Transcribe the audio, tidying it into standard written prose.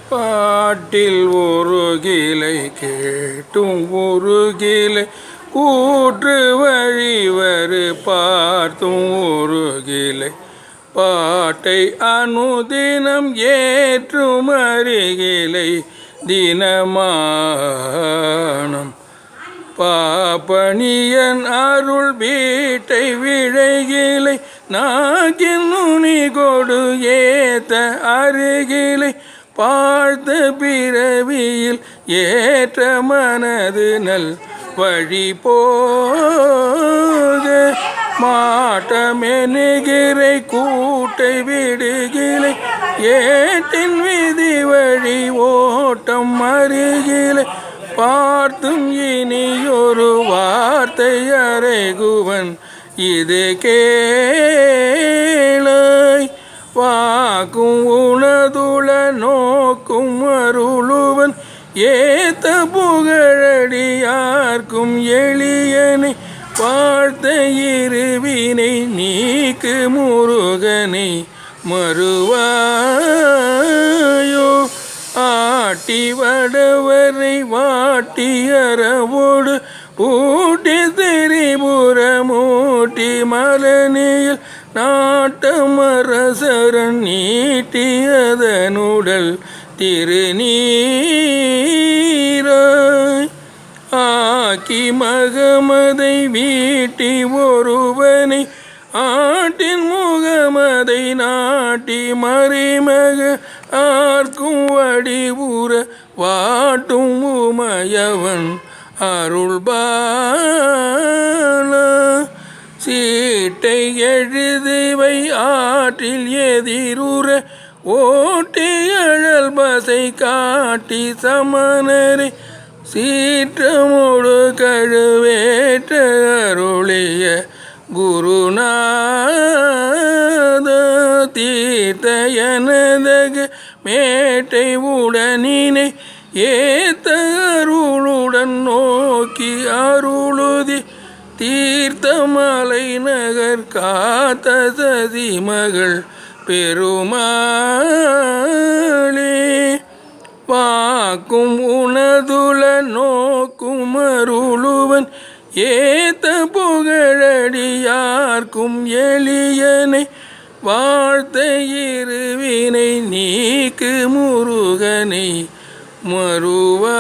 பாட்டில் ஒரு கிளை கேட்டும் ஒரு கிளை கூற்று வழிவரு பார்த்தும் ஒரு கிளை பாட்டை அனுதினம் ஏற்றும் அருகிலை தினமானம் பாப்பணியன் அருள் வீட்டை விழைகிலை நாகின் நுனி கொடு ஏத்த அருகிலை பார்த்த பிறவியில் ஏற்ற மனது நல் வழி போக மாட்டமெனுகிறை கூட்டை விடுகிலை ஏட்டின் விதி வழி ஓட்டம் அருகிலை பார்த்தும் இனியொரு வார்த்தை அறைகுவன் இது கேளாய் வாக்கும் உணதுள நோக்கும் அருளுவன் ஏத்த புகழடியார்க்கும் எளியனை பார்த்த இருவினை நீக்கு முருகனை மறுவாயோ ஆட்டி வடவரை வாட்டி அறவோடு ஊட்டி திரிபுரமூட்டி மலனியில் நாட்டமரசரன் நீட்டியதனுடல் திருநீராய் ஆக்கி மகமதை வீட்டி ஒருவனை ஆட்டின் முகமதை நாட்டி மறிமக ஆர்க்கும் வடிவுற வாட்டும் உமையவன் அருள்பால சீட்டை எழுதுவை ஆற்றில் எதிரூற ஓட்டி அழல் பசை காட்டி சமணரை சீற்றமோடு கழுவேற்ற அருளிய குருநாத தீர்த்தயனதக மேட்டை உடனினை ஏத்த அருளுடன் நோக்கி அருளுதி தீர்த்தமலை நகர் காத்த சதி மகள் பெருமாளே வாக்கும் உணதுல நோக்கும் அருளுவன் ஏத்த புகழடியார்க்கும் எளியனை வாழ்த்த இருவினை நீக்கு முருகனை மறுவா